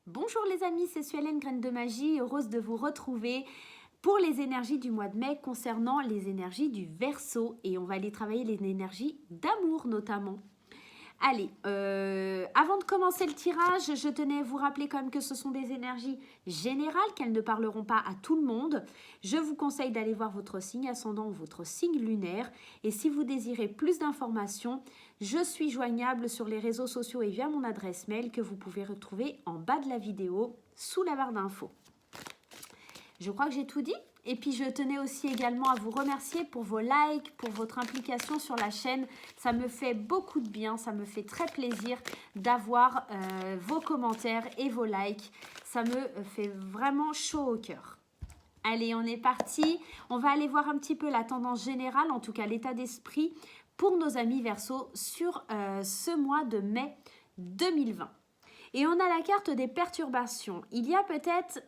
Bonjour les amis, c'est Suelen Graine de Magie, heureuse de vous retrouver pour les énergies du mois de mai concernant les énergies du Verseau et on va aller travailler les énergies d'amour notamment. Allez, avant de commencer le tirage, je tenais à vous rappeler quand même que ce sont des énergies générales, qu'elles ne parleront pas à tout le monde. Je vous conseille d'aller voir votre signe ascendant ou votre signe lunaire. Et si vous désirez plus d'informations, je suis joignable sur les réseaux sociaux et via mon adresse mail que vous pouvez retrouver en bas de la vidéo, sous la barre d'infos. Je crois que j'ai tout dit. Et puis je tenais aussi également à vous remercier pour vos likes, pour votre implication sur la chaîne. Ça me fait beaucoup de bien, ça me fait très plaisir d'avoir vos commentaires et vos likes. Ça me fait vraiment chaud au cœur. Allez, on est parti. On va aller voir un petit peu la tendance générale, en tout cas l'état d'esprit pour nos amis Verseau sur ce mois de mai 2020. Et on a la carte des perturbations. Il y a peut-être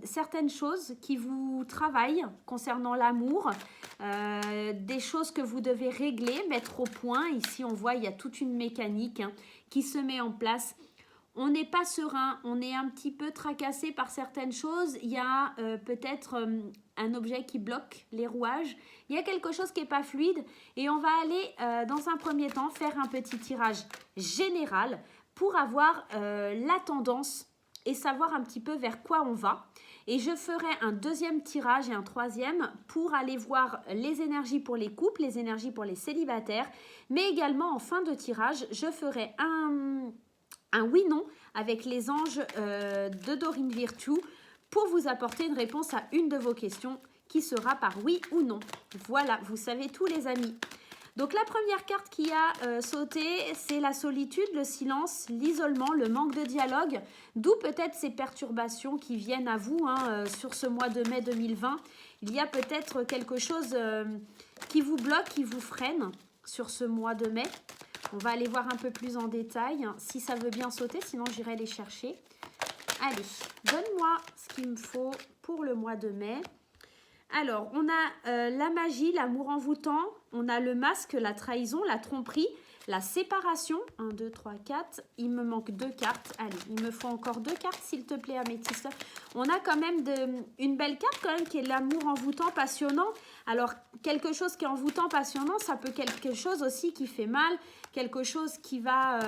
certaines choses qui vous travaillent concernant l'amour, des choses que vous devez régler, mettre au point. Ici, on voit il y a toute une mécanique qui se met en place. On n'est pas serein, on est un petit peu tracassé par certaines choses. Il y a peut-être un objet qui bloque les rouages. Il y a quelque chose qui n'est pas fluide. Et on va aller, dans un premier temps, faire un petit tirage général pour avoir la tendance et savoir un petit peu vers quoi on va. Et je ferai un deuxième tirage et un troisième pour aller voir les énergies pour les couples, les énergies pour les célibataires. Mais également, en fin de tirage, je ferai un oui-non avec les anges de Dorine Virtue pour vous apporter une réponse à une de vos questions qui sera par oui ou non. Voilà, vous savez tout les amis. Donc la première carte qui a sauté, c'est la solitude, le silence, l'isolement, le manque de dialogue, d'où peut-être ces perturbations qui viennent à vous sur ce mois de mai 2020. Il y a peut-être quelque chose qui vous bloque, qui vous freine sur ce mois de mai. On va aller voir un peu plus en détail si ça veut bien sauter, sinon j'irai les chercher. Allez, donne-moi ce qu'il me faut pour le mois de mai. Alors, on a la magie, l'amour envoûtant, on a le masque, la trahison, la tromperie, la séparation. 1, 2, 3, 4. Il me manque 2 cartes. Allez, il me faut encore 2 cartes, s'il te plaît, améthyste. On a quand même une belle carte quand même qui est l'amour envoûtant, passionnant. Alors, quelque chose qui est envoûtant, passionnant, ça peut être quelque chose aussi qui fait mal, quelque chose qui va...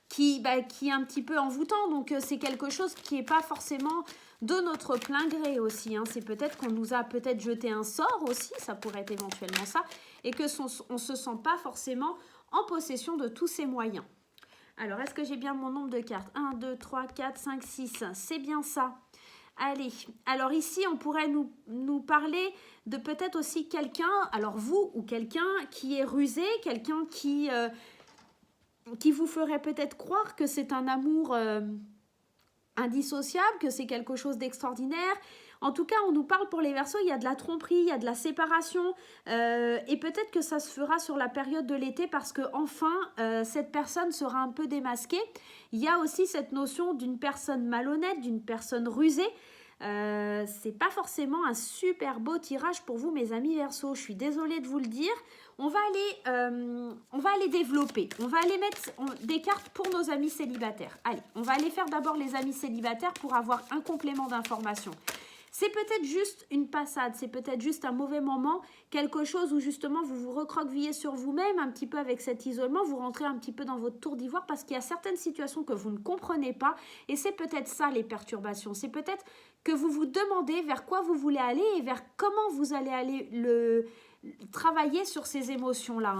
qui est un petit peu envoûtant. Donc, c'est quelque chose qui n'est pas forcément de notre plein gré aussi. C'est peut-être qu'on nous a peut-être jeté un sort aussi, ça pourrait être éventuellement ça, et que on ne se sent pas forcément en possession de tous ces moyens. Alors, est-ce que j'ai bien mon nombre de cartes? 1, 2, 3, 4, 5, 6. C'est bien ça. Allez, alors ici, on pourrait nous parler de peut-être aussi quelqu'un, alors vous ou quelqu'un qui est rusé, quelqu'un qui vous ferait peut-être croire que c'est un amour indissociable, que c'est quelque chose d'extraordinaire. En tout cas, on nous parle pour les Verseaux, il y a de la tromperie, il y a de la séparation, et peut-être que ça se fera sur la période de l'été parce que enfin, cette personne sera un peu démasquée. Il y a aussi cette notion d'une personne malhonnête, d'une personne rusée. C'est pas forcément un super beau tirage pour vous, mes amis Verseaux. Je suis désolée de vous le dire. On va aller développer. On va aller mettre des cartes pour nos amis célibataires. Allez, on va aller faire d'abord les amis célibataires pour avoir un complément d'information. C'est peut-être juste une passade, c'est peut-être juste un mauvais moment, quelque chose où justement vous vous recroquevillez sur vous-même un petit peu avec cet isolement, vous rentrez un petit peu dans votre tour d'ivoire parce qu'il y a certaines situations que vous ne comprenez pas et c'est peut-être ça les perturbations. C'est peut-être que vous vous demandez vers quoi vous voulez aller et vers comment vous allez aller travailler sur ces émotions-là.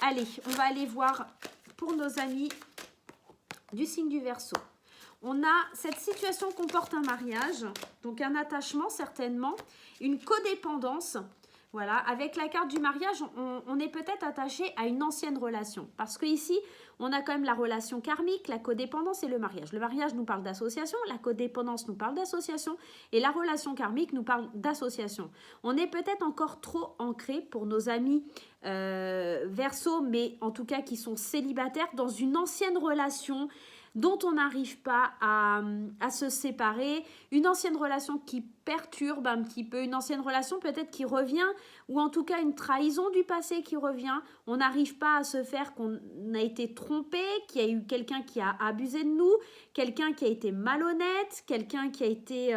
Allez, on va aller voir pour nos amis du signe du Verseau. On a cette situation comporte un mariage, donc un attachement certainement, une codépendance. Voilà, avec la carte du mariage, on est peut-être attaché à une ancienne relation. Parce qu'ici, on a quand même la relation karmique, la codépendance et le mariage. Le mariage nous parle d'association, la codépendance nous parle d'association et la relation karmique nous parle d'association. On est peut-être encore trop ancré pour nos amis Verseau, mais en tout cas qui sont célibataires dans une ancienne relation, dont on n'arrive pas à se séparer, une ancienne relation qui perturbe un petit peu, une ancienne relation peut-être qui revient, ou en tout cas une trahison du passé qui revient, on n'arrive pas à se faire qu'on a été trompé, qu'il y a eu quelqu'un qui a abusé de nous, quelqu'un qui a été malhonnête, quelqu'un qui a été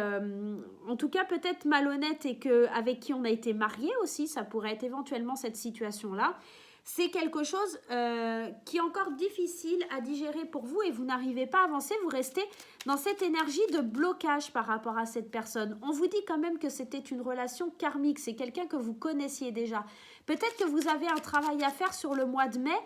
en tout cas peut-être malhonnête et avec qui on a été marié aussi, ça pourrait être éventuellement cette situation-là. C'est quelque chose qui est encore difficile à digérer pour vous et vous n'arrivez pas à avancer, vous restez dans cette énergie de blocage par rapport à cette personne. On vous dit quand même que c'était une relation karmique, c'est quelqu'un que vous connaissiez déjà. Peut-être que vous avez un travail à faire sur le mois de mai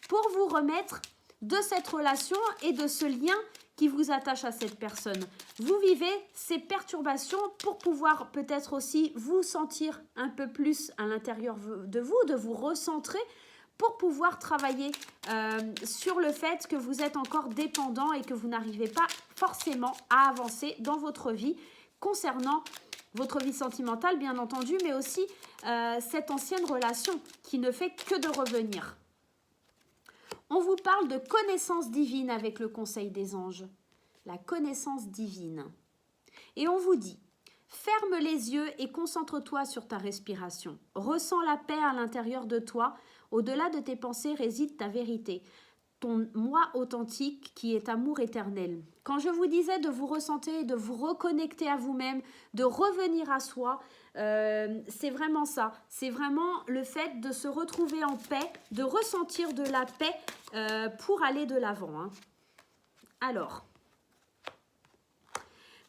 pour vous remettre de cette relation et de ce lien qui vous attache à cette personne. Vous vivez ces perturbations pour pouvoir peut-être aussi vous sentir un peu plus à l'intérieur de vous recentrer, pour pouvoir travailler sur le fait que vous êtes encore dépendant et que vous n'arrivez pas forcément à avancer dans votre vie concernant votre vie sentimentale, bien entendu, mais aussi cette ancienne relation qui ne fait que de revenir. On vous parle de connaissance divine avec le conseil des anges. La connaissance divine. Et on vous dit, ferme les yeux et concentre-toi sur ta respiration. Ressens la paix à l'intérieur de toi. Au-delà de tes pensées réside ta vérité, ton moi authentique qui est amour éternel. Quand je vous disais de vous ressentir, de vous reconnecter à vous-même, de revenir à soi, c'est vraiment ça. C'est vraiment le fait de se retrouver en paix, de ressentir de la paix pour aller de l'avant. Hein. Alors,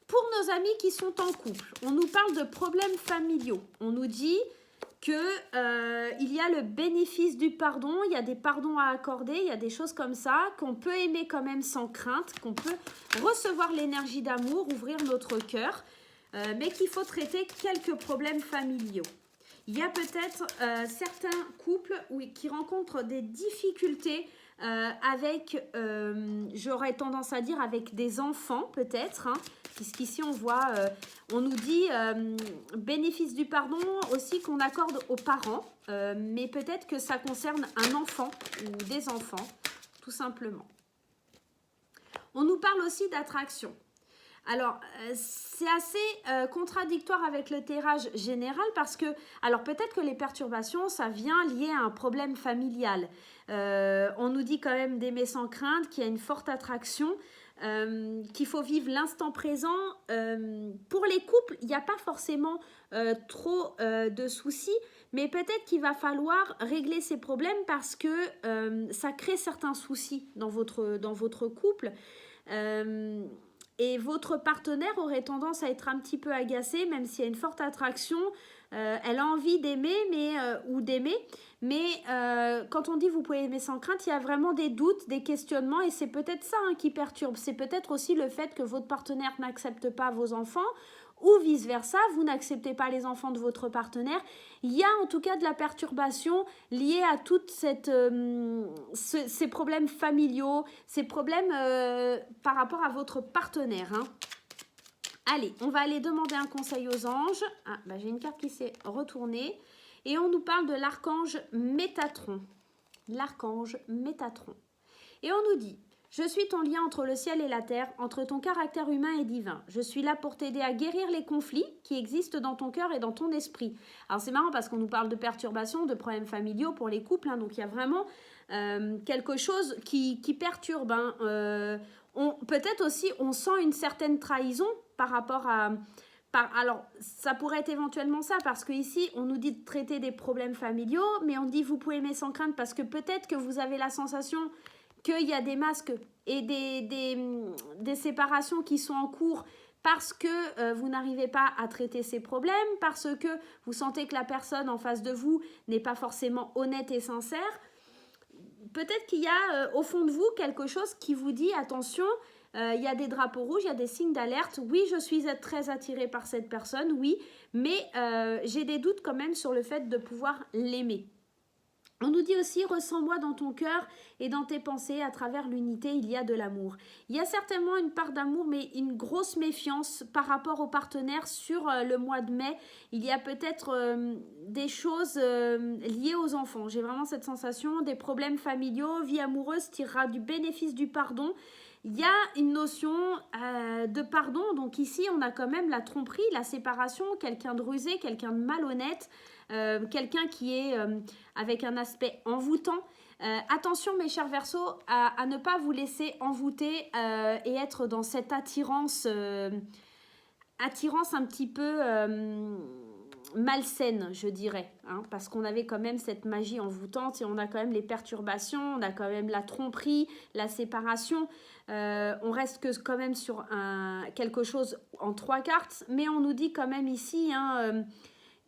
pour nos amis qui sont en couple, on nous parle de problèmes familiaux. On nous dit qu'il y a le bénéfice du pardon, il y a des pardons à accorder, il y a des choses comme ça, qu'on peut aimer quand même sans crainte, qu'on peut recevoir l'énergie d'amour, ouvrir notre cœur, mais qu'il faut traiter quelques problèmes familiaux. Il y a peut-être certains couples qui rencontrent des difficultés avec, j'aurais tendance à dire, avec des enfants peut-être, hein, puisqu'ici on voit, on nous dit bénéfice du pardon aussi qu'on accorde aux parents, mais peut-être que ça concerne un enfant ou des enfants, tout simplement. On nous parle aussi d'attraction. Alors, c'est assez contradictoire avec le tirage général parce que, alors peut-être que les perturbations, ça vient lié à un problème familial. On nous dit quand même d'aimer sans crainte, qu'il y a une forte attraction, qu'il faut vivre l'instant présent. Pour les couples, il n'y a pas forcément trop de soucis, mais peut-être qu'il va falloir régler ces problèmes parce que ça crée certains soucis dans votre couple. Et votre partenaire aurait tendance à être un petit peu agacé, même s'il y a une forte attraction. Elle a envie d'aimer ou d'aimer. Mais quand on dit vous pouvez aimer sans crainte, il y a vraiment des doutes, des questionnements. Et c'est peut-être ça qui perturbe. C'est peut-être aussi le fait que votre partenaire n'accepte pas vos enfants. Ou vice-versa, vous n'acceptez pas les enfants de votre partenaire. Il y a en tout cas de la perturbation liée à toutes ces problèmes familiaux, ces problèmes par rapport à votre partenaire. Hein. Allez, on va aller demander un conseil aux anges. Ah, bah, j'ai une carte qui s'est retournée. Et on nous parle de l'archange Métatron. L'archange Métatron. Et on nous dit... Je suis ton lien entre le ciel et la terre, entre ton caractère humain et divin. Je suis là pour t'aider à guérir les conflits qui existent dans ton cœur et dans ton esprit. Alors c'est marrant parce qu'on nous parle de perturbations, de problèmes familiaux pour les couples. Hein, donc il y a vraiment quelque chose qui perturbe. Hein. Peut-être aussi on sent une certaine trahison par rapport à... alors, ça pourrait être éventuellement ça, parce qu'ici, on nous dit de traiter des problèmes familiaux, mais on dit vous pouvez aimer sans crainte parce que peut-être que vous avez la sensation... qu'il y a des masques et des séparations qui sont en cours parce que vous n'arrivez pas à traiter ces problèmes, parce que vous sentez que la personne en face de vous n'est pas forcément honnête et sincère. Peut-être qu'il y a au fond de vous quelque chose qui vous dit attention, il y a des drapeaux rouges, il y a des signes d'alerte. Oui, je suis très attirée par cette personne, oui, mais j'ai des doutes quand même sur le fait de pouvoir l'aimer. On nous dit aussi, ressens-moi dans ton cœur et dans tes pensées, à travers l'unité, il y a de l'amour. Il y a certainement une part d'amour, mais une grosse méfiance par rapport aux partenaires sur le mois de mai. Il y a peut-être des choses liées aux enfants. J'ai vraiment cette sensation, des problèmes familiaux, vie amoureuse tirera du bénéfice du pardon. Il y a une notion de pardon, donc ici on a quand même la tromperie, la séparation, quelqu'un de rusé, quelqu'un de malhonnête, quelqu'un qui est avec un aspect envoûtant. Attention mes chers Verseaux à ne pas vous laisser envoûter et être dans cette attirance un petit peu malsaine, je dirais, hein, parce qu'on avait quand même cette magie envoûtante et on a quand même les perturbations, on a quand même la tromperie, la séparation. On reste quand même sur quelque chose en 3 cartes, mais on nous dit quand même ici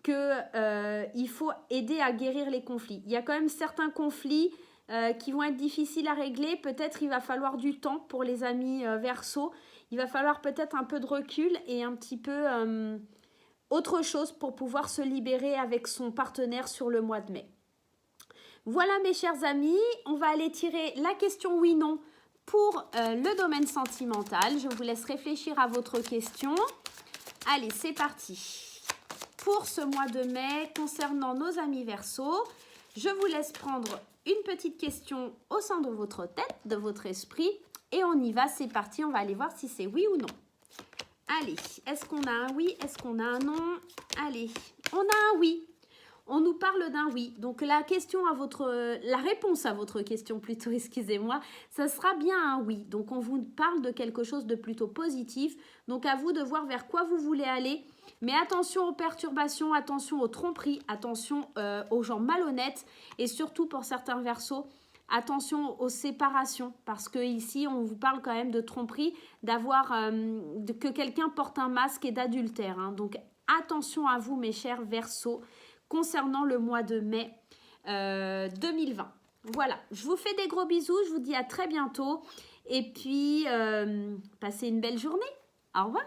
qu'il faut aider à guérir les conflits. Il y a quand même certains conflits qui vont être difficiles à régler. Peut-être il va falloir du temps pour les amis Verseaux. Il va falloir peut-être un peu de recul et un petit peu autre chose pour pouvoir se libérer avec son partenaire sur le mois de mai. Voilà mes chers amis, on va aller tirer la question oui-non pour le domaine sentimental. Je vous laisse réfléchir à votre question. Allez, c'est parti. Pour ce mois de mai, concernant nos amis Verseaux, je vous laisse prendre une petite question au sein de votre tête, de votre esprit, et on y va, c'est parti, on va aller voir si c'est oui ou non. Allez, est-ce qu'on a un oui? Est-ce qu'on a un non? Allez, on a un oui. On nous parle d'un oui. Donc la réponse à votre question plutôt, excusez-moi, ça sera bien un oui. Donc on vous parle de quelque chose de plutôt positif. Donc à vous de voir vers quoi vous voulez aller. Mais attention aux perturbations, attention aux tromperies, attention aux gens malhonnêtes et surtout pour certains Verseaux, attention aux séparations, parce que ici on vous parle quand même de tromperie, que quelqu'un porte un masque et d'adultère. Hein. Donc attention à vous mes chers Verseaux concernant le mois de mai 2020. Voilà, je vous fais des gros bisous, je vous dis à très bientôt et puis passez une belle journée. Au revoir.